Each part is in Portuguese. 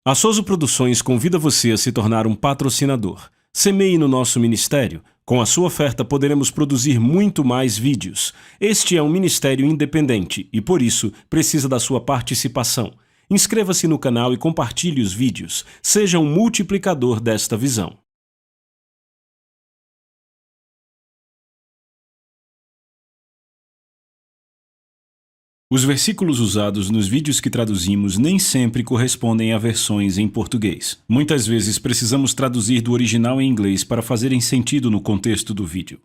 A Soso Produções convida você a se tornar um patrocinador. Semeie no nosso ministério. Com a sua oferta poderemos produzir muito mais vídeos. Este é um ministério independente e, por isso, precisa da sua participação. Inscreva-se no canal e compartilhe os vídeos. Seja um multiplicador desta visão. Os versículos usados nos vídeos que traduzimos nem sempre correspondem a versões em português. Muitas vezes precisamos traduzir do original em inglês para fazerem sentido no contexto do vídeo.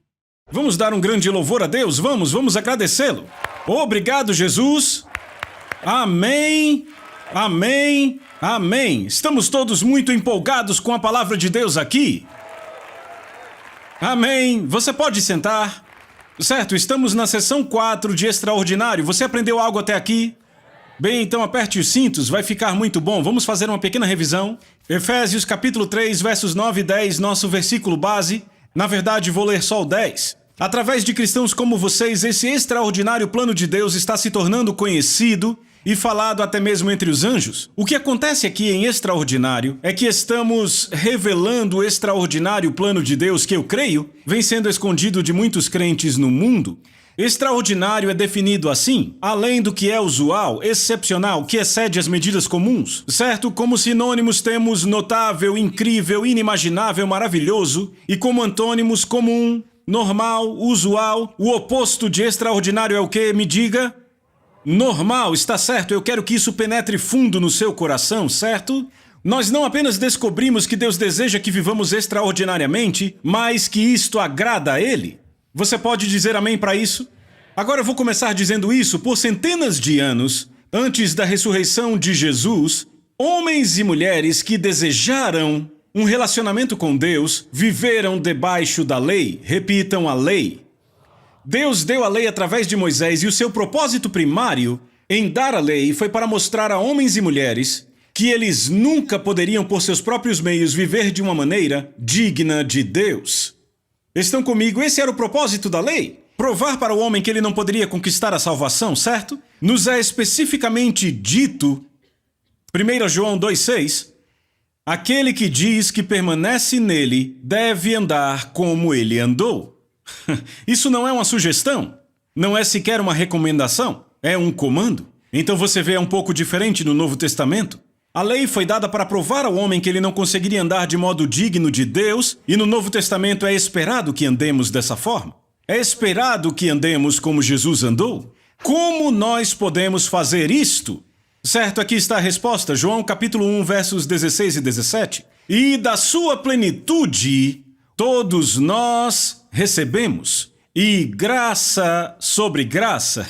Vamos dar um grande louvor a Deus? Vamos agradecê-lo. Obrigado, Jesus. Amém, amém, amém. Estamos todos muito empolgados com a palavra de Deus aqui. Amém. Você pode sentar. Certo, estamos na sessão 4 de Extraordinário. Você aprendeu algo até aqui? Bem, então aperte os cintos, vai ficar muito bom. Vamos fazer uma pequena revisão. Efésios capítulo 3, versos 9 e 10, nosso versículo base. Na verdade, vou ler só o 10. Através de cristãos como vocês, esse extraordinário plano de Deus está se tornando conhecido e falado até mesmo entre os anjos. O que acontece aqui em Extraordinário é que estamos revelando o extraordinário plano de Deus que eu creio vem sendo escondido de muitos crentes no mundo. Extraordinário é definido assim, além do que é usual, excepcional, que excede as medidas comuns, certo? Como sinônimos temos notável, incrível, inimaginável, maravilhoso, e como antônimos comum, normal, usual. O oposto de extraordinário é o quê? Me diga. Normal, está certo, eu quero que isso penetre fundo no seu coração, certo? Nós não apenas descobrimos que Deus deseja que vivamos extraordinariamente, mas que isto agrada a Ele. Você pode dizer amém para isso? Agora eu vou começar dizendo isso. Por centenas de anos, antes da ressurreição de Jesus, homens e mulheres que desejaram um relacionamento com Deus viveram debaixo da lei. Repitam, a lei. Deus deu a lei através de Moisés e o seu propósito primário em dar a lei foi para mostrar a homens e mulheres que eles nunca poderiam, por seus próprios meios, viver de uma maneira digna de Deus. Estão comigo? Esse era o propósito da lei. Provar para o homem que ele não poderia conquistar a salvação, certo? Nos é especificamente dito, 1 João 2,6, aquele que diz que permanece nele deve andar como ele andou. Isso não é uma sugestão, não é sequer uma recomendação, é um comando. Então você vê um pouco diferente no Novo Testamento. A lei foi dada para provar ao homem que ele não conseguiria andar de modo digno de Deus, e no Novo Testamento é esperado que andemos dessa forma. É esperado que andemos como Jesus andou. Como nós podemos fazer isto? Certo, aqui está a resposta, João capítulo 1, versos 16 e 17. E da sua plenitude todos nós recebemos, e graça sobre graça.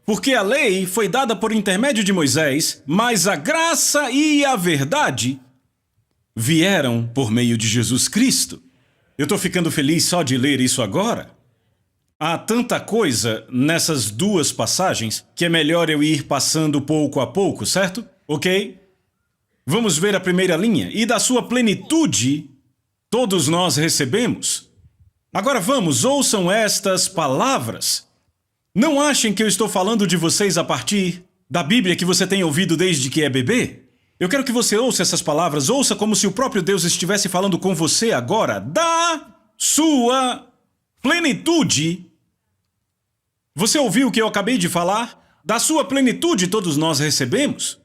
Porque a lei foi dada por intermédio de Moisés, mas a graça e a verdade vieram por meio de Jesus Cristo. Eu estou ficando feliz só de ler isso agora. Há tanta coisa nessas duas passagens que é melhor eu ir passando pouco a pouco, certo? Ok? Vamos ver a primeira linha. E da sua plenitude todos nós recebemos. Agora vamos, ouçam estas palavras. Não achem que eu estou falando de vocês a partir da Bíblia que você tem ouvido desde que é bebê. Eu quero que você ouça essas palavras, ouça como se o próprio Deus estivesse falando com você agora. Da sua plenitude. Você ouviu o que eu acabei de falar? Da sua plenitude todos nós recebemos.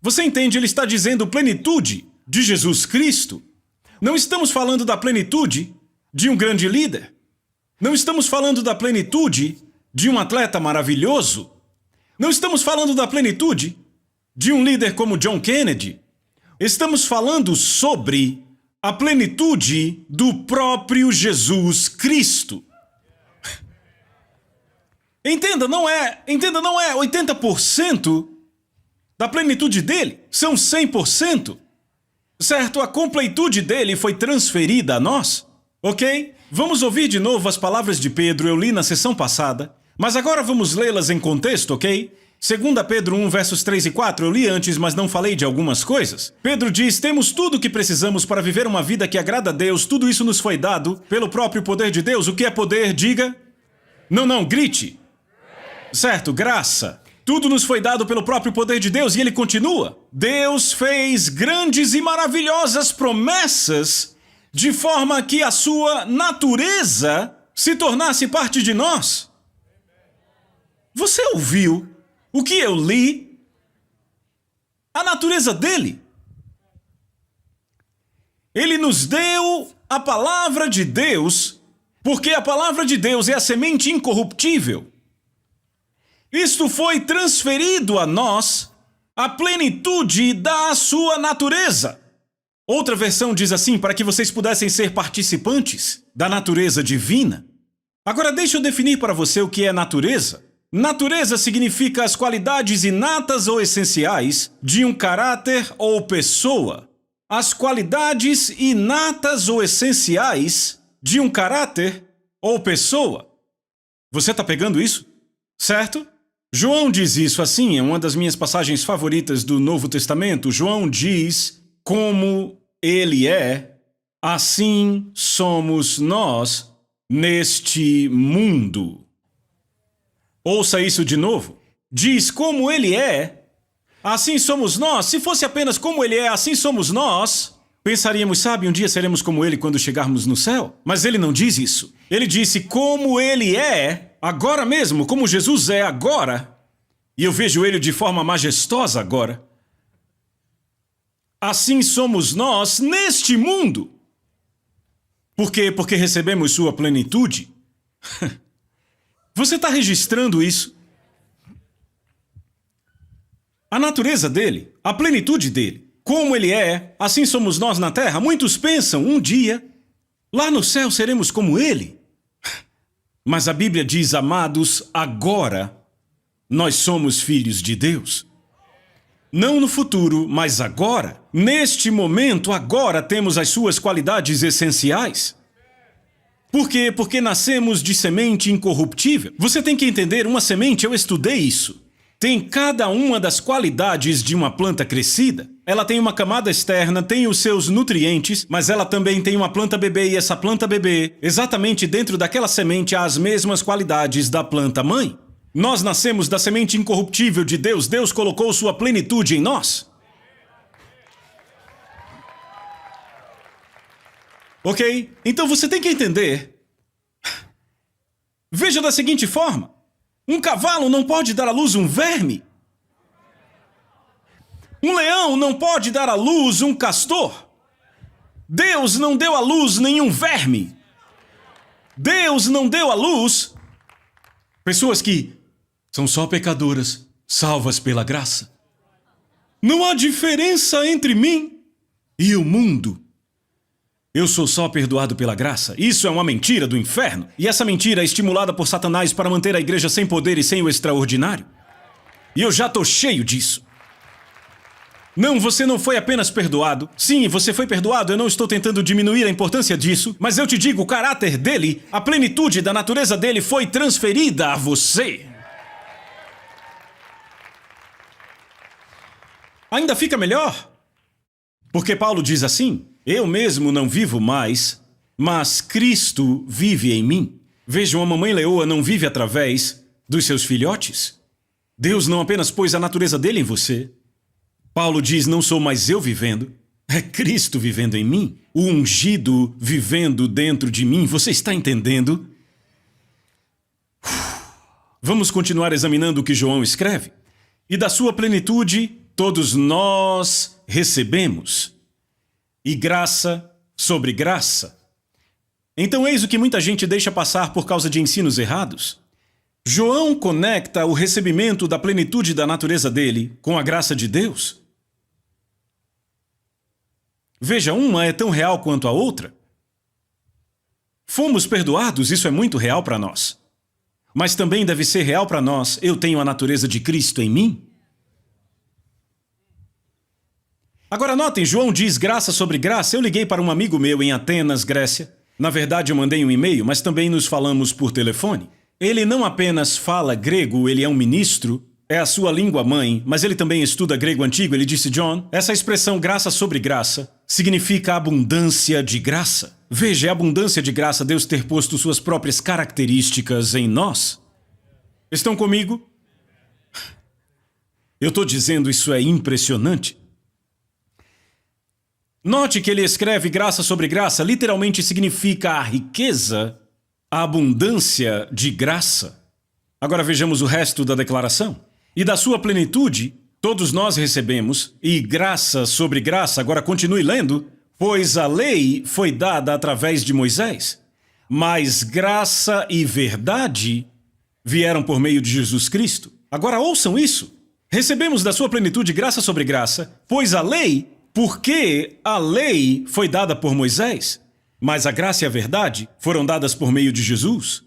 Você entende? Ele está dizendo plenitude de Jesus Cristo. Não estamos falando da plenitude de um grande líder. Não estamos falando da plenitude de um atleta maravilhoso. Não estamos falando da plenitude de um líder como John Kennedy. Estamos falando sobre a plenitude do próprio Jesus Cristo. Entenda, não é 80% da plenitude dele, são 100%. Certo, a completude dele foi transferida a nós. Ok? Vamos ouvir de novo as palavras de Pedro, eu li na sessão passada, mas agora vamos lê-las em contexto, ok? 2 Pedro 1, versos 3 e 4, eu li antes, mas não falei de algumas coisas. Pedro diz, temos tudo o que precisamos para viver uma vida que agrada a Deus, tudo isso nos foi dado pelo próprio poder de Deus. O que é poder? Diga. Não, grite. Certo, graça. Tudo nos foi dado pelo próprio poder de Deus e ele continua. Deus fez grandes e maravilhosas promessas de forma que a sua natureza se tornasse parte de nós. Você ouviu o que eu li? A natureza dele. Ele nos deu a palavra de Deus, porque a palavra de Deus é a semente incorruptível. Isto foi transferido a nós, a plenitude da sua natureza. Outra versão diz assim, para que vocês pudessem ser participantes da natureza divina. Agora deixa eu definir para você o que é natureza. Natureza significa as qualidades inatas ou essenciais de um caráter ou pessoa. As qualidades inatas ou essenciais de um caráter ou pessoa. Você está pegando isso? Certo? João diz isso assim, é uma das minhas passagens favoritas do Novo Testamento. João diz, como ele é, assim somos nós neste mundo. Ouça isso de novo. Diz, como ele é, assim somos nós. Se fosse apenas como ele é, assim somos nós, pensaríamos, sabe, um dia seremos como ele quando chegarmos no céu. Mas ele não diz isso. Ele disse, como ele é, agora mesmo, como Jesus é agora, e eu vejo ele de forma majestosa agora, assim somos nós neste mundo. Por quê? Porque recebemos sua plenitude. Você está registrando isso? A natureza dele, a plenitude dele, como ele é, assim somos nós na terra. Muitos pensam, um dia, lá no céu seremos como ele. Mas a Bíblia diz, amados, agora nós somos filhos de Deus. Não no futuro, mas agora. Neste momento, agora temos as suas qualidades essenciais. Por quê? Porque nascemos de semente incorruptível. Você tem que entender, uma semente, eu estudei isso. Tem cada uma das qualidades de uma planta crescida. Ela tem uma camada externa, tem os seus nutrientes, mas ela também tem uma planta bebê e essa planta bebê, exatamente dentro daquela semente, há as mesmas qualidades da planta mãe. Nós nascemos da semente incorruptível de Deus. Deus colocou sua plenitude em nós. Ok? Então você tem que entender. Veja da seguinte forma. Um cavalo não pode dar à luz um verme. Um leão não pode dar à luz um castor. Deus não deu à luz nenhum verme. Deus não deu à luz pessoas que são só pecadoras, salvas pela graça. Não há diferença entre mim e o mundo. Eu sou só perdoado pela graça. Isso é uma mentira do inferno. E essa mentira é estimulada por Satanás para manter a igreja sem poder e sem o extraordinário. E eu já estou cheio disso. Não, você não foi apenas perdoado. Sim, você foi perdoado. Eu não estou tentando diminuir a importância disso. Mas eu te digo, o caráter dele, a plenitude da natureza dele foi transferida a você. Ainda fica melhor. Porque Paulo diz assim, eu mesmo não vivo mais, mas Cristo vive em mim. Veja, uma mamãe leoa não vive através dos seus filhotes. Deus não apenas pôs a natureza dele em você. Paulo diz, não sou mais eu vivendo, é Cristo vivendo em mim. O ungido vivendo dentro de mim. Você está entendendo? Vamos continuar examinando o que João escreve. E da sua plenitude, todos nós recebemos. E graça sobre graça. Então eis o que muita gente deixa passar por causa de ensinos errados. João conecta o recebimento da plenitude da natureza dele com a graça de Deus. Veja, uma é tão real quanto a outra. Fomos perdoados, isso é muito real para nós. Mas também deve ser real para nós, eu tenho a natureza de Cristo em mim. Agora notem, João diz graça sobre graça. Eu liguei para um amigo meu em Atenas, Grécia. Na verdade, eu mandei um e-mail, mas também nos falamos por telefone. Ele não apenas fala grego, ele é um ministro, é a sua língua mãe, mas ele também estuda grego antigo. Ele disse, John, essa expressão graça sobre graça significa abundância de graça. Veja, é abundância de graça Deus ter posto suas próprias características em nós. Estão comigo? Eu estou dizendo, isso é impressionante. Note que ele escreve graça sobre graça, literalmente significa a riqueza, a abundância de graça. Agora vejamos o resto da declaração. E da sua plenitude, todos nós recebemos, e graça sobre graça, agora continue lendo, pois a lei foi dada através de Moisés, mas graça e verdade vieram por meio de Jesus Cristo. Agora ouçam isso. Recebemos da sua plenitude graça sobre graça, pois a lei, porque a lei foi dada por Moisés, mas a graça e a verdade foram dadas por meio de Jesus.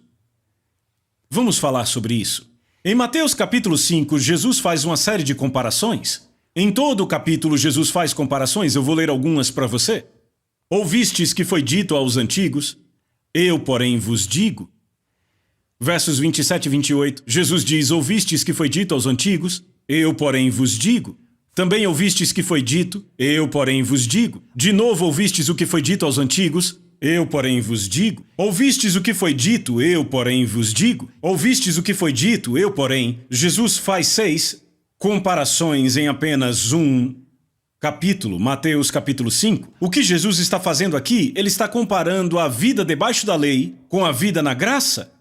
Vamos falar sobre isso. Em Mateus capítulo 5, Jesus faz uma série de comparações. Em todo o capítulo, Jesus faz comparações, eu vou ler algumas para você. Ouvistes que foi dito aos antigos, eu, porém, vos digo. Versos 27 e 28, Jesus diz, ouvistes que foi dito aos antigos, eu, porém, vos digo. Também ouvistes que foi dito, eu, porém, vos digo. De novo ouvistes o que foi dito aos antigos, eu, porém, vos digo. Ouvistes o que foi dito, eu, porém, vos digo. Ouvistes o que foi dito, eu, porém. Jesus faz 6 comparações em apenas um capítulo, Mateus capítulo 5. O que Jesus está fazendo aqui? Ele está comparando a vida debaixo da lei com a vida na graça.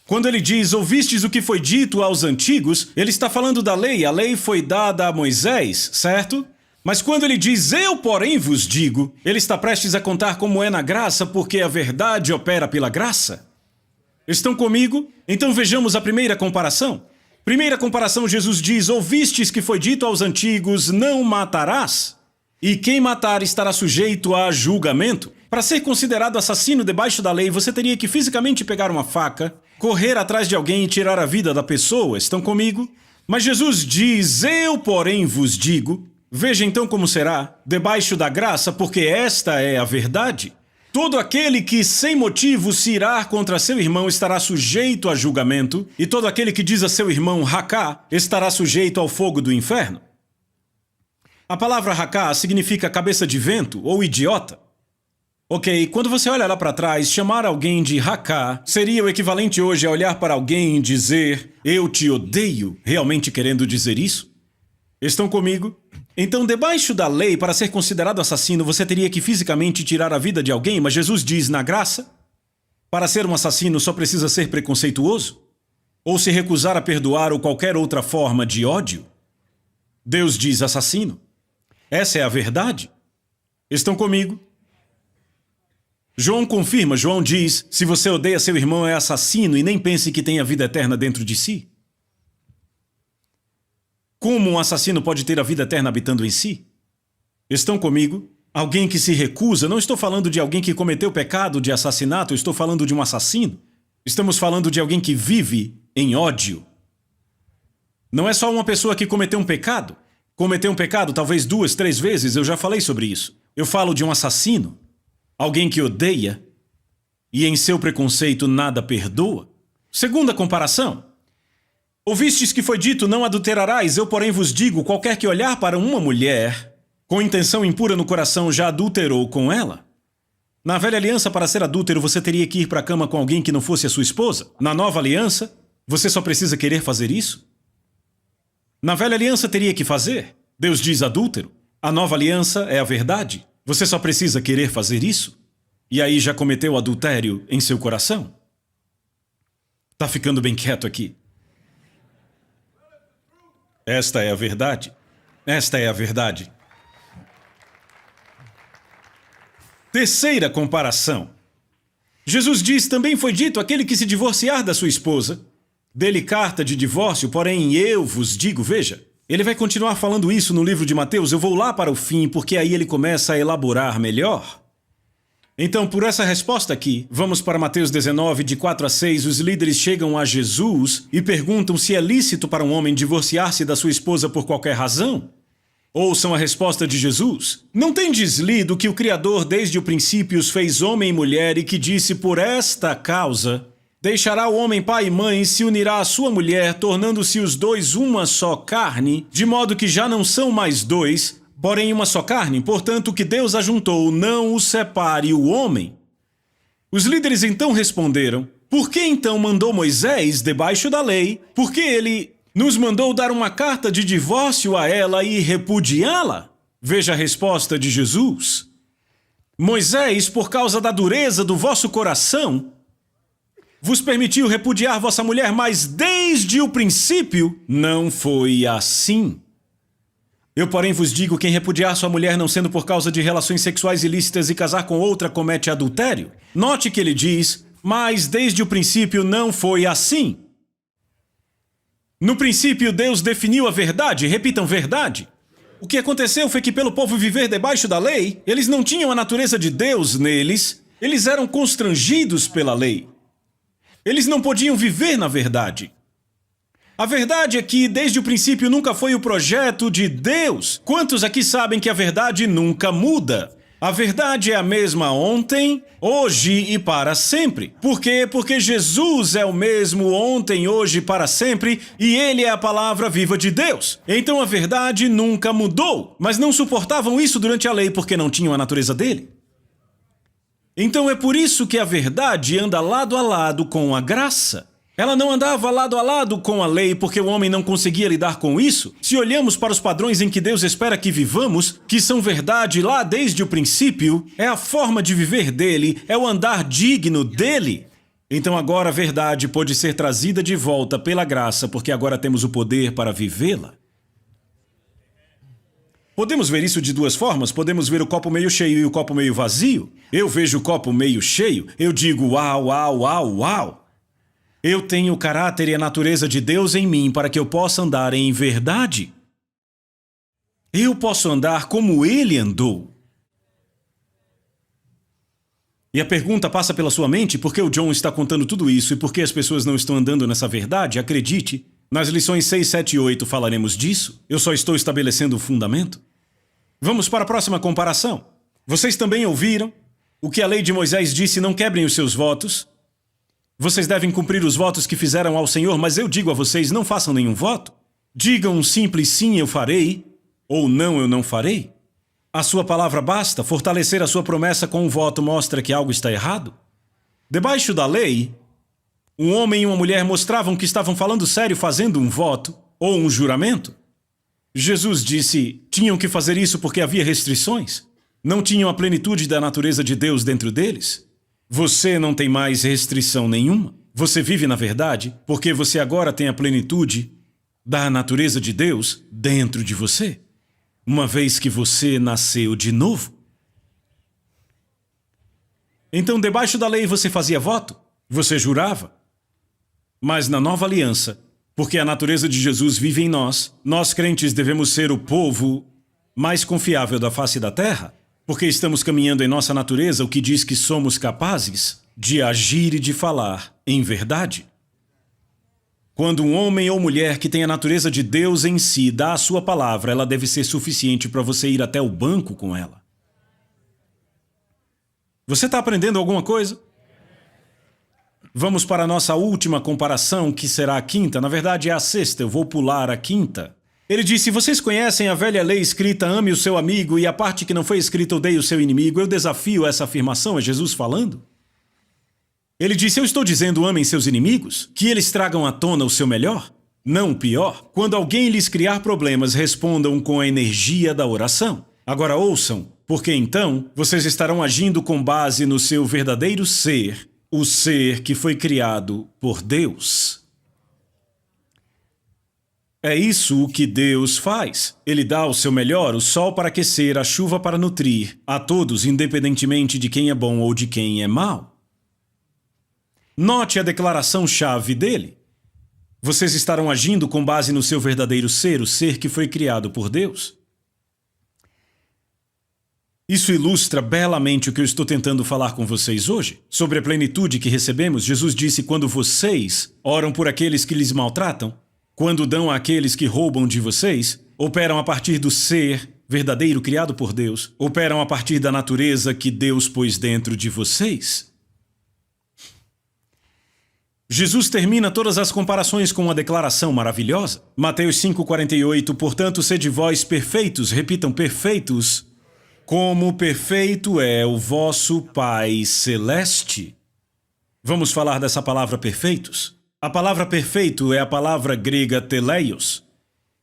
Quando ele diz, ouvistes o que foi dito aos antigos, ele está falando da lei. A lei foi dada a Moisés, certo? Mas quando ele diz, eu, porém, vos digo, ele está prestes a contar como é na graça, porque a verdade opera pela graça. Estão comigo? Então vejamos a primeira comparação. Primeira comparação, Jesus diz, ouvistes que foi dito aos antigos, não matarás. E quem matar estará sujeito a julgamento. Para ser considerado assassino debaixo da lei, você teria que fisicamente pegar uma faca, correr atrás de alguém e tirar a vida da pessoa. Estão comigo? Mas Jesus diz, eu, porém, vos digo. Veja então como será, debaixo da graça, porque esta é a verdade. Todo aquele que sem motivo se irá contra seu irmão estará sujeito a julgamento, e todo aquele que diz a seu irmão racá estará sujeito ao fogo do inferno. A palavra racá significa cabeça de vento ou idiota. Ok, quando você olha lá para trás, chamar alguém de racá seria o equivalente hoje a olhar para alguém e dizer, eu te odeio, realmente querendo dizer isso? Estão comigo? Então, debaixo da lei, para ser considerado assassino, você teria que fisicamente tirar a vida de alguém, mas Jesus diz, na graça, para ser um assassino só precisa ser preconceituoso? Ou se recusar a perdoar ou qualquer outra forma de ódio? Deus diz assassino. Essa é a verdade. Estão comigo? João confirma, João diz, se você odeia seu irmão é assassino e nem pense que tem a vida eterna dentro de si. Como um assassino pode ter a vida eterna habitando em si? Estão comigo? Alguém que se recusa, não estou falando de alguém que cometeu pecado de assassinato, estou falando de um assassino. Estamos falando de alguém que vive em ódio. Não é só uma pessoa que cometeu um pecado. Cometeu um pecado talvez 2, 3 vezes, eu já falei sobre isso. Eu falo de um assassino. Alguém que odeia e em seu preconceito nada perdoa. Segunda comparação. Ouvistes que foi dito, não adulterarás, eu porém vos digo, qualquer que olhar para uma mulher com intenção impura no coração já adulterou com ela. Na velha aliança, para ser adúltero, você teria que ir para a cama com alguém que não fosse a sua esposa. Na nova aliança, você só precisa querer fazer isso? Na velha aliança teria que fazer. Deus diz adúltero. A nova aliança é a verdade. Você só precisa querer fazer isso? E aí já cometeu adultério em seu coração? Tá ficando bem quieto aqui. Esta é a verdade. Esta é a verdade. Terceira comparação. Jesus diz, também foi dito, aquele que se divorciar da sua esposa, dê-lhe carta de divórcio, porém eu vos digo, veja, ele vai continuar falando isso no livro de Mateus, eu vou lá para o fim, porque aí ele começa a elaborar melhor. Então, por essa resposta aqui, vamos para Mateus 19, de 4 a 6, os líderes chegam a Jesus e perguntam se é lícito para um homem divorciar-se da sua esposa por qualquer razão. Ouçam a resposta de Jesus. Não tendes lido que o Criador desde o princípio os fez homem e mulher e que disse, por esta causa, deixará o homem pai e mãe e se unirá à sua mulher, tornando-se os dois uma só carne, de modo que já não são mais dois, porém uma só carne, portanto o que Deus ajuntou não o separe o homem. Os líderes então responderam, por que então mandou Moisés debaixo da lei? Porque ele nos mandou dar uma carta de divórcio a ela e repudiá-la? Veja a resposta de Jesus. Moisés, por causa da dureza do vosso coração, vos permitiu repudiar vossa mulher, mas desde o princípio não foi assim. Eu, porém, vos digo, quem repudiar sua mulher não sendo por causa de relações sexuais ilícitas e casar com outra comete adultério. Note que ele diz, mas desde o princípio não foi assim. No princípio, Deus definiu a verdade. Repitam, verdade. O que aconteceu foi que, pelo povo viver debaixo da lei, eles não tinham a natureza de Deus neles, eles eram constrangidos pela lei. Eles não podiam viver na verdade. A verdade é que, desde o princípio, nunca foi o projeto de Deus. Quantos aqui sabem que a verdade nunca muda? A verdade é a mesma ontem, hoje e para sempre. Por quê? Porque Jesus é o mesmo ontem, hoje e para sempre, e Ele é a palavra viva de Deus. Então a verdade nunca mudou, mas não suportavam isso durante a lei porque não tinham a natureza dele. Então é por isso que a verdade anda lado a lado com a graça. Ela não andava lado a lado com a lei porque o homem não conseguia lidar com isso. Se olhamos para os padrões em que Deus espera que vivamos, que são verdade lá desde o princípio, é a forma de viver dele, é o andar digno dele. Então agora a verdade pode ser trazida de volta pela graça, porque agora temos o poder para vivê-la. Podemos ver isso de duas formas. Podemos ver o copo meio cheio e o copo meio vazio. Eu vejo o copo meio cheio, eu digo uau, uau, uau, uau. Eu tenho o caráter e a natureza de Deus em mim para que eu possa andar em verdade. Eu posso andar como Ele andou. E a pergunta passa pela sua mente, por que o John está contando tudo isso e por que as pessoas não estão andando nessa verdade? Acredite, nas lições 6, 7 e 8 falaremos disso. Eu só estou estabelecendo o fundamento. Vamos para a próxima comparação. Vocês também ouviram o que a lei de Moisés disse: não quebrem os seus votos. Vocês devem cumprir os votos que fizeram ao Senhor, mas eu digo a vocês, não façam nenhum voto. Digam um simples sim, eu farei, ou não, eu não farei. A sua palavra basta. Fortalecer a sua promessa com um voto mostra que algo está errado. Debaixo da lei, um homem e uma mulher mostravam que estavam falando sério fazendo um voto ou um juramento. Jesus disse, tinham que fazer isso porque havia restrições. Não tinham a plenitude da natureza de Deus dentro deles. Você não tem mais restrição nenhuma. Você vive na verdade porque você agora tem a plenitude da natureza de Deus dentro de você, uma vez que você nasceu de novo. Então, debaixo da lei você fazia voto, você jurava. Mas na nova aliança, porque a natureza de Jesus vive em nós, nós crentes devemos ser o povo mais confiável da face da terra. Porque estamos caminhando em nossa natureza, o que diz que somos capazes de agir e de falar em verdade. Quando um homem ou mulher que tem a natureza de Deus em si dá a sua palavra, ela deve ser suficiente para você ir até o banco com ela. Você está aprendendo alguma coisa? Vamos para a nossa última comparação, que será a quinta. Na verdade é a sexta, eu vou pular a quinta. Ele disse, vocês conhecem a velha lei escrita, ame o seu amigo, e a parte que não foi escrita, odeie o seu inimigo. Eu desafio essa afirmação, é Jesus falando. Ele disse, eu estou dizendo, amem seus inimigos, que eles tragam à tona o seu melhor, não o pior. Quando alguém lhes criar problemas, respondam com a energia da oração. Agora ouçam, porque então vocês estarão agindo com base no seu verdadeiro ser, o ser que foi criado por Deus. É isso o que Deus faz. Ele dá o seu melhor, o sol para aquecer, a chuva para nutrir, a todos, independentemente de quem é bom ou de quem é mau. Note a declaração-chave dele. Vocês estarão agindo com base no seu verdadeiro ser, o ser que foi criado por Deus. Isso ilustra belamente o que eu estou tentando falar com vocês hoje. Sobre a plenitude que recebemos, Jesus disse, quando vocês oram por aqueles que lhes maltratam, quando dão àqueles que roubam de vocês, operam a partir do ser verdadeiro criado por Deus, operam a partir da natureza que Deus pôs dentro de vocês. Jesus termina todas as comparações com uma declaração maravilhosa. Mateus 5,48, portanto, sede vós perfeitos, repitam, perfeitos, como perfeito é o vosso Pai Celeste. Vamos falar dessa palavra perfeitos? A palavra perfeito é a palavra grega teleios.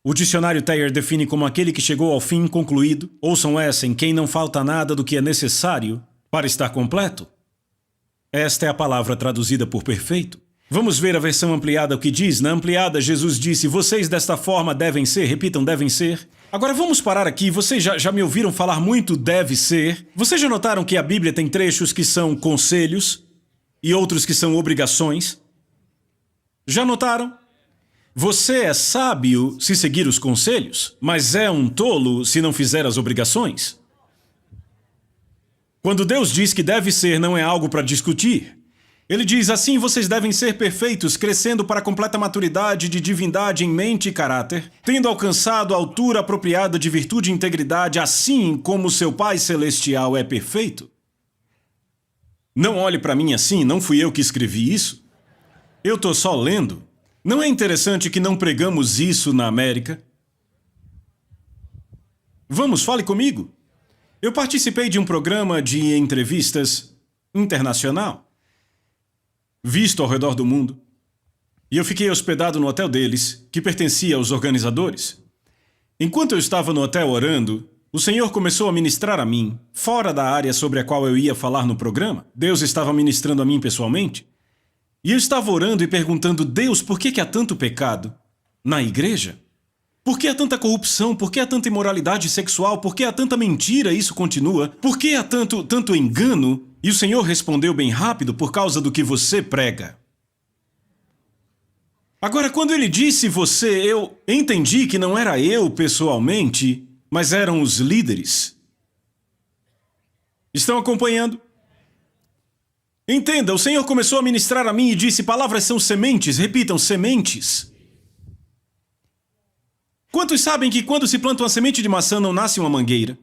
O dicionário Thayer define como aquele que chegou ao fim concluído. Ouçam essa, em quem não falta nada do que é necessário para estar completo. Esta é a palavra traduzida por perfeito. Vamos ver a versão ampliada, o que diz. Na ampliada, Jesus disse, vocês desta forma devem ser, repitam, devem ser. Agora vamos parar aqui, vocês já me ouviram falar muito deve ser. Vocês já notaram que a Bíblia tem trechos que são conselhos e outros que são obrigações? Já notaram? Você é sábio se seguir os conselhos, mas é um tolo se não fizer as obrigações. Quando Deus diz que deve ser, não é algo para discutir. Ele diz assim, vocês devem ser perfeitos, crescendo para a completa maturidade de divindade em mente e caráter, tendo alcançado a altura apropriada de virtude e integridade, assim como seu Pai Celestial é perfeito. Não olhe para mim assim, não fui eu que escrevi isso. Eu estou só lendo. Não é interessante que não pregamos isso na América? Vamos, fale comigo. Eu participei de um programa de entrevistas internacional, visto ao redor do mundo, e eu fiquei hospedado no hotel deles, que pertencia aos organizadores. Enquanto eu estava no hotel orando, o Senhor começou a ministrar a mim, fora da área sobre a qual eu ia falar no programa. Deus estava ministrando a mim pessoalmente. E eu estava orando e perguntando, Deus, por que há tanto pecado na igreja? Por que há tanta corrupção? Por que há tanta imoralidade sexual? Por que há tanta mentira? Isso continua. Por que há tanto engano? E o Senhor respondeu bem rápido, por causa do que você prega. Agora, quando ele disse você, eu entendi que não era eu pessoalmente, mas eram os líderes. Estão acompanhando? Entenda, o Senhor começou a ministrar a mim e disse, palavras são sementes, repitam, sementes. Quantos sabem que quando se planta uma semente de maçã não nasce uma mangueira?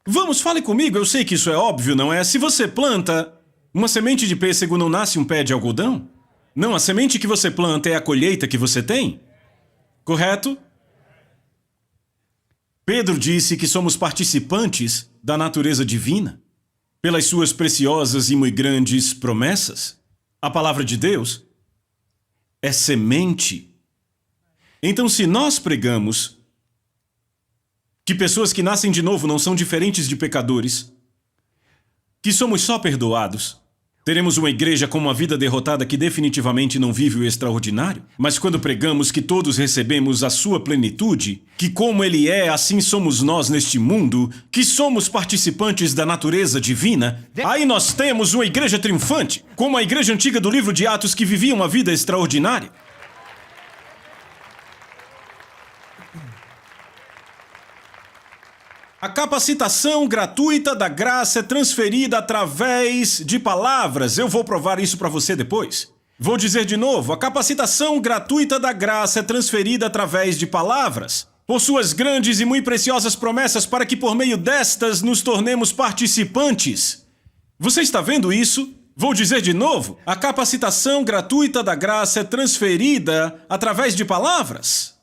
Vamos, fale comigo, eu sei que isso é óbvio, não é? Se você planta uma semente de pêssego, não nasce um pé de algodão? Não, a semente que você planta é a colheita que você tem? Correto? Pedro disse que somos participantes da natureza divina. Pelas suas preciosas e muito grandes promessas, a palavra de Deus é semente. Então, se nós pregamos que pessoas que nascem de novo não são diferentes de pecadores, que somos só perdoados, teremos uma igreja com uma vida derrotada que definitivamente não vive o extraordinário. Mas quando pregamos que todos recebemos a sua plenitude, que como Ele é, assim somos nós neste mundo, que somos participantes da natureza divina, aí nós temos uma igreja triunfante, como a igreja antiga do livro de Atos que vivia uma vida extraordinária. A capacitação gratuita da graça é transferida através de palavras. Eu vou provar isso para você depois. Vou dizer de novo, a capacitação gratuita da graça é transferida através de palavras, por suas grandes e muito preciosas promessas para que por meio destas nos tornemos participantes. Você está vendo isso? Vou dizer de novo, a capacitação gratuita da graça é transferida através de palavras.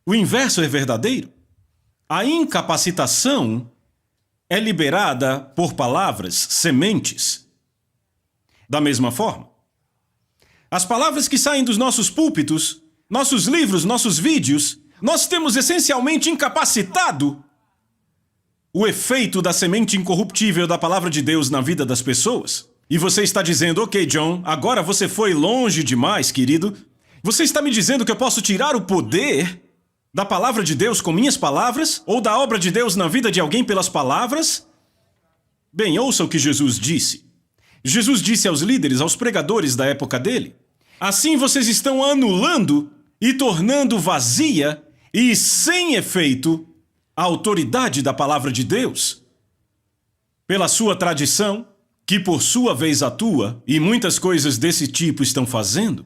O inverso é verdadeiro. A incapacitação é liberada por palavras, sementes. Da mesma forma, as palavras que saem dos nossos púlpitos, nossos livros, nossos vídeos, nós temos essencialmente incapacitado o efeito da semente incorruptível da palavra de Deus na vida das pessoas. E você está dizendo, ok, John, agora você foi longe demais, querido. Você está me dizendo que eu posso tirar o poder da palavra de Deus com minhas palavras? Ou da obra de Deus na vida de alguém pelas palavras? Bem, ouça o que Jesus disse. Jesus disse aos líderes, aos pregadores da época dele, assim vocês estão anulando e tornando vazia e sem efeito a autoridade da palavra de Deus. Pela sua tradição, que por sua vez atua, e muitas coisas desse tipo estão fazendo.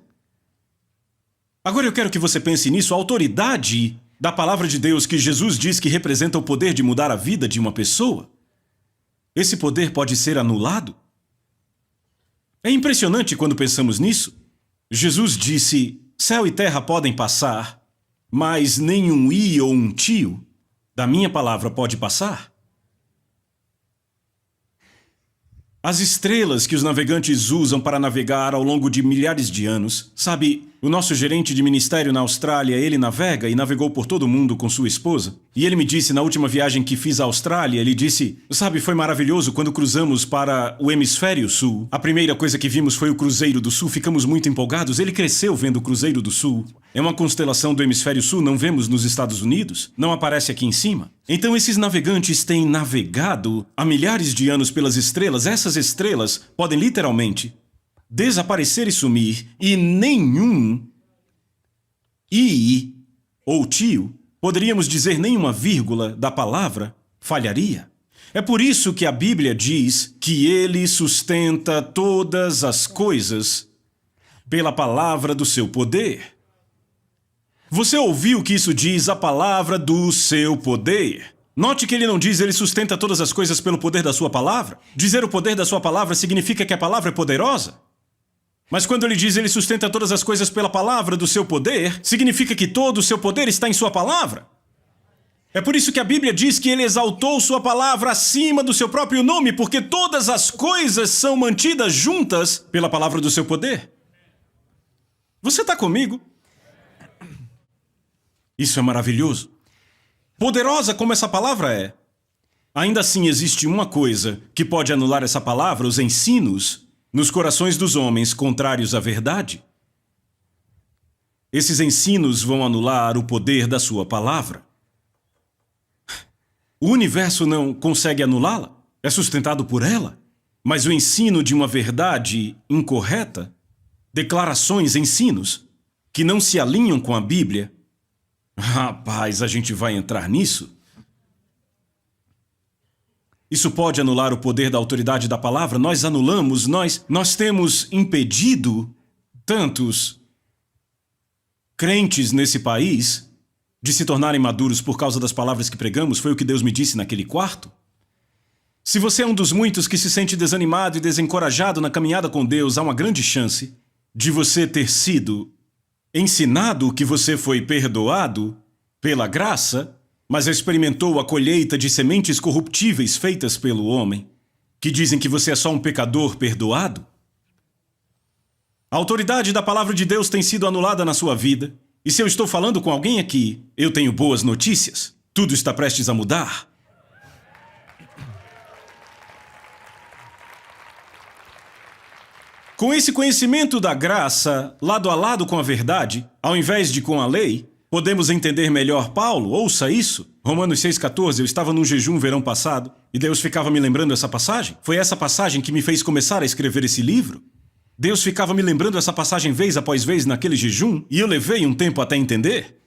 Agora eu quero que você pense nisso, a autoridade da palavra de Deus que Jesus diz que representa o poder de mudar a vida de uma pessoa. Esse poder pode ser anulado? É impressionante quando pensamos nisso. Jesus disse, céu e terra podem passar, mas nem um i ou um tio da minha palavra pode passar. As estrelas que os navegantes usam para navegar ao longo de milhares de anos. Sabe, o nosso gerente de ministério na Austrália, ele navega e navegou por todo o mundo com sua esposa. E ele me disse, na última viagem que fiz à Austrália, ele disse, sabe, foi maravilhoso quando cruzamos para o hemisfério sul. A primeira coisa que vimos foi o Cruzeiro do Sul, ficamos muito empolgados. Ele cresceu vendo o Cruzeiro do Sul. É uma constelação do hemisfério sul, não vemos nos Estados Unidos, não aparece aqui em cima. Então esses navegantes têm navegado há milhares de anos pelas estrelas. Essas estrelas podem literalmente desaparecer e sumir, e nenhum i ou tio, poderíamos dizer nenhuma vírgula da palavra, falharia. É por isso que a Bíblia diz que ele sustenta todas as coisas pela palavra do seu poder. Você ouviu que isso diz a palavra do seu poder? Note que ele não diz ele sustenta todas as coisas pelo poder da sua palavra. Dizer o poder da sua palavra significa que a palavra é poderosa. Mas quando ele diz ele sustenta todas as coisas pela palavra do seu poder, significa que todo o seu poder está em sua palavra. É por isso que a Bíblia diz que ele exaltou sua palavra acima do seu próprio nome, porque todas as coisas são mantidas juntas pela palavra do seu poder. Você está comigo? Isso é maravilhoso. Poderosa como essa palavra é, ainda assim existe uma coisa que pode anular essa palavra, os ensinos nos corações dos homens contrários à verdade. Esses ensinos vão anular o poder da sua palavra. O universo não consegue anulá-la, é sustentado por ela. Mas o ensino de uma verdade incorreta, declarações, ensinos, que não se alinham com a Bíblia, rapaz, a gente vai entrar nisso? Isso pode anular o poder da autoridade da palavra. Nós anulamos, nós temos impedido tantos crentes nesse país de se tornarem maduros por causa das palavras que pregamos. Foi o que Deus me disse naquele quarto. Se você é um dos muitos que se sente desanimado e desencorajado na caminhada com Deus, há uma grande chance de você ter sido ensinado que você foi perdoado pela graça, mas experimentou a colheita de sementes corruptíveis feitas pelo homem, que dizem que você é só um pecador perdoado. A autoridade da palavra de Deus tem sido anulada na sua vida, e se eu estou falando com alguém aqui, eu tenho boas notícias. Tudo está prestes a mudar. Com esse conhecimento da graça, lado a lado com a verdade, ao invés de com a lei, podemos entender melhor Paulo. Ouça isso. Romanos 6,14, eu estava num jejum verão passado, e Deus ficava me lembrando essa passagem. Foi essa passagem que me fez começar a escrever esse livro. Deus ficava me lembrando essa passagem vez após vez naquele jejum, e eu levei um tempo até entender.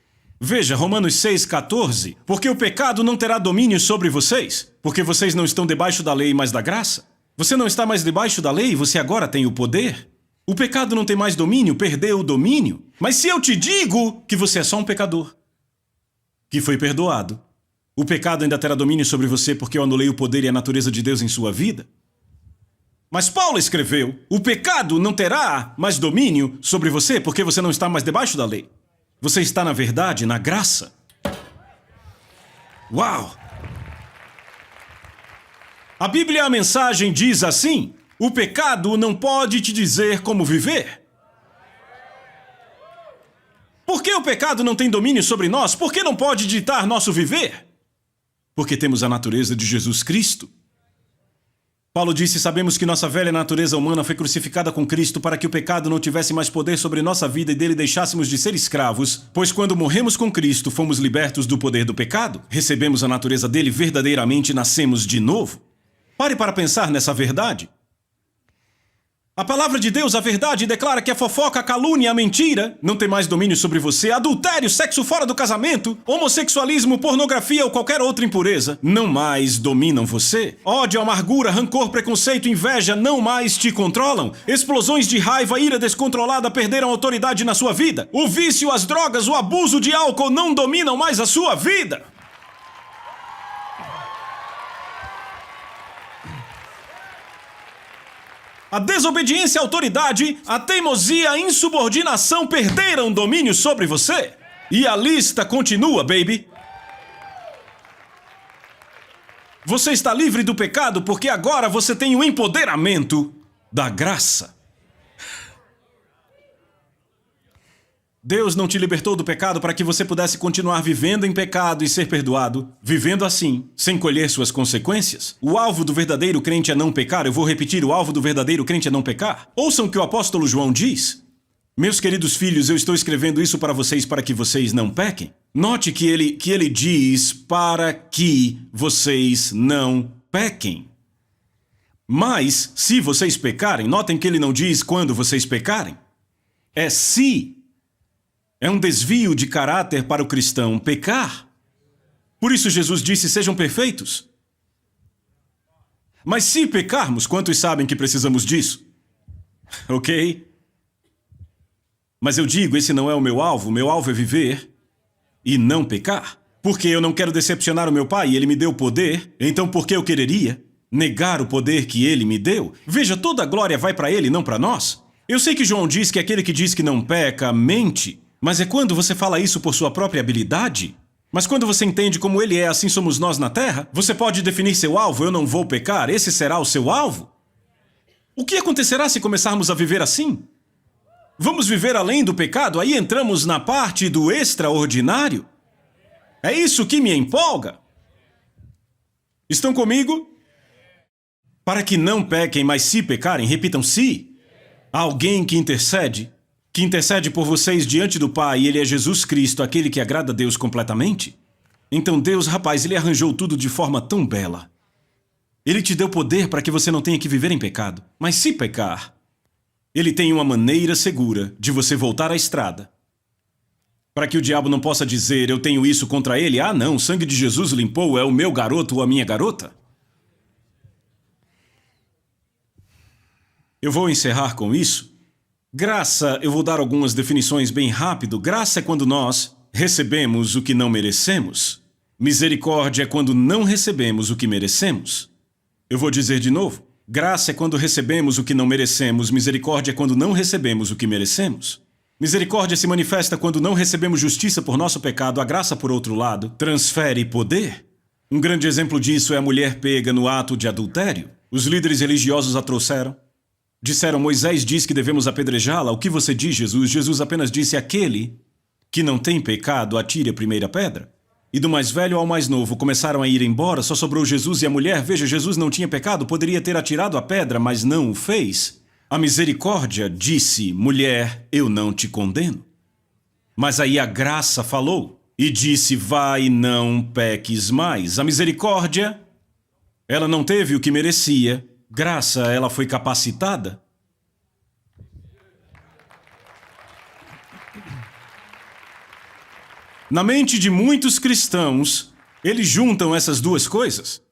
Veja, Romanos 6,14, porque o pecado não terá domínio sobre vocês, porque vocês não estão debaixo da lei, mas da graça. Você não está mais debaixo da lei, você agora tem o poder. O pecado não tem mais domínio, perdeu o domínio. Mas se eu te digo que você é só um pecador, que foi perdoado, o pecado ainda terá domínio sobre você porque eu anulei o poder e a natureza de Deus em sua vida? Mas Paulo escreveu, o pecado não terá mais domínio sobre você porque você não está mais debaixo da lei. Você está, na verdade, na graça. Uau! A Bíblia, a mensagem diz assim, o pecado não pode te dizer como viver. Por que o pecado não tem domínio sobre nós? Por que não pode ditar nosso viver? Porque temos a natureza de Jesus Cristo. Paulo disse, sabemos que nossa velha natureza humana foi crucificada com Cristo para que o pecado não tivesse mais poder sobre nossa vida e dele deixássemos de ser escravos, pois quando morremos com Cristo, fomos libertos do poder do pecado, recebemos a natureza dele verdadeiramente e nascemos de novo. Pare para pensar nessa verdade. A palavra de Deus, a verdade, declara que a fofoca, a calúnia, a mentira não tem mais domínio sobre você. Adultério, sexo fora do casamento, homossexualismo, pornografia ou qualquer outra impureza não mais dominam você. Ódio, amargura, rancor, preconceito, inveja não mais te controlam. Explosões de raiva, ira descontrolada perderam autoridade na sua vida. O vício, as drogas, o abuso de álcool não dominam mais a sua vida. A desobediência à autoridade, a teimosia, a insubordinação perderam domínio sobre você. E a lista continua, baby. Você está livre do pecado porque agora você tem o empoderamento da graça. Deus não te libertou do pecado para que você pudesse continuar vivendo em pecado e ser perdoado, vivendo assim, sem colher suas consequências. O alvo do verdadeiro crente é não pecar. Eu vou repetir, o alvo do verdadeiro crente é não pecar. Ouçam o que o apóstolo João diz. Meus queridos filhos, eu estou escrevendo isso para que vocês não pequem. Note que ele diz para que vocês não pequem. Mas, se vocês pecarem, notem que ele não diz quando vocês pecarem. É se. É um desvio de caráter para o cristão pecar. Por isso Jesus disse, sejam perfeitos. Mas se pecarmos, quantos sabem que precisamos disso? Ok? Mas eu digo, esse não é o meu alvo é viver e não pecar. Porque eu não quero decepcionar o meu pai e ele me deu poder, então por que eu quereria negar o poder que ele me deu? Veja, toda a glória vai para ele, não para nós. Eu sei que João diz que aquele que diz que não peca, mente. Mas é quando você fala isso por sua própria habilidade? Mas quando você entende como ele é, assim somos nós na terra, você pode definir seu alvo, eu não vou pecar, esse será o seu alvo? O que acontecerá se começarmos a viver assim? Vamos viver além do pecado? Aí entramos na parte do extraordinário? É isso que me empolga? Estão comigo? Para que não pequem, mas se pecarem, repitam se. Há alguém que intercede por vocês diante do Pai, e ele é Jesus Cristo, aquele que agrada a Deus completamente? Então Deus, rapaz, ele arranjou tudo de forma tão bela. Ele te deu poder para que você não tenha que viver em pecado. Mas se pecar, ele tem uma maneira segura de você voltar à estrada. Para que o diabo não possa dizer, eu tenho isso contra ele. Ah, não, o sangue de Jesus limpou, é o meu garoto ou a minha garota. Eu vou encerrar com isso. Graça, eu vou dar algumas definições bem rápido. Graça é quando nós recebemos o que não merecemos. Misericórdia é quando não recebemos o que merecemos. Eu vou dizer de novo. Graça é quando recebemos o que não merecemos. Misericórdia é quando não recebemos o que merecemos. Misericórdia se manifesta quando não recebemos justiça por nosso pecado. A graça, por outro lado, transfere poder. Um grande exemplo disso é a mulher pega no ato de adultério. Os líderes religiosos a trouxeram. Disseram, Moisés diz que devemos apedrejá-la. O que você diz, Jesus? Jesus apenas disse, aquele que não tem pecado, atire a primeira pedra. E do mais velho ao mais novo começaram a ir embora, só sobrou Jesus e a mulher. Veja, Jesus não tinha pecado, poderia ter atirado a pedra, mas não o fez. A misericórdia disse, mulher, eu não te condeno. Mas aí a graça falou e disse, vai, não peques mais. A misericórdia, ela não teve o que merecia. Graça, ela foi capacitada. Na mente de muitos cristãos, eles juntam essas duas coisas.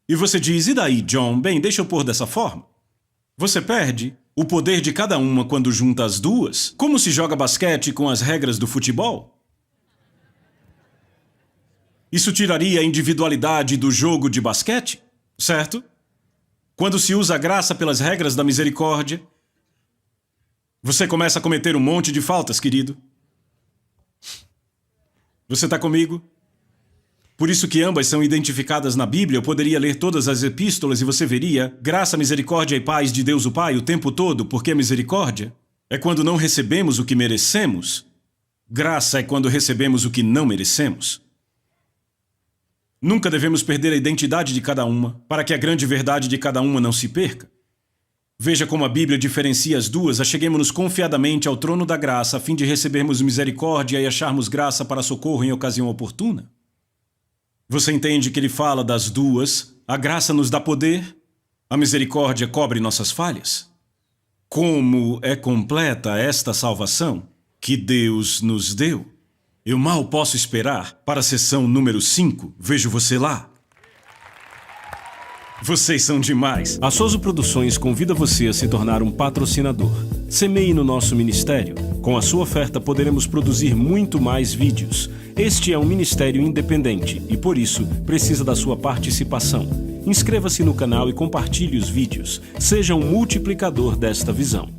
E você diz, e daí, John? Bem, deixa eu pôr dessa forma. Você perde o poder de cada uma quando junta as duas. Como se joga basquete com as regras do futebol? Isso tiraria a individualidade do jogo de basquete, certo? Quando se usa a graça pelas regras da misericórdia, você começa a cometer um monte de faltas, querido. Você está comigo? Por isso que ambas são identificadas na Bíblia. Eu poderia ler todas as epístolas e você veria graça, misericórdia e paz de Deus o Pai o tempo todo, porque a misericórdia é quando não recebemos o que merecemos. Graça é quando recebemos o que não merecemos. Nunca devemos perder a identidade de cada uma, para que a grande verdade de cada uma não se perca. Veja como a Bíblia diferencia as duas. Acheguemo-nos confiadamente ao trono da graça, a fim de recebermos misericórdia e acharmos graça para socorro em ocasião oportuna. Você entende que ele fala das duas? A graça nos dá poder, a misericórdia cobre nossas falhas. Como é completa esta salvação que Deus nos deu? Eu mal posso esperar para a sessão número 5. Vejo você lá. Vocês são demais. A Soso Produções convida você a se tornar um patrocinador. Semeie no nosso ministério. Com a sua oferta poderemos produzir muito mais vídeos. Este é um ministério independente e, por isso, precisa da sua participação. Inscreva-se no canal e compartilhe os vídeos. Seja um multiplicador desta visão.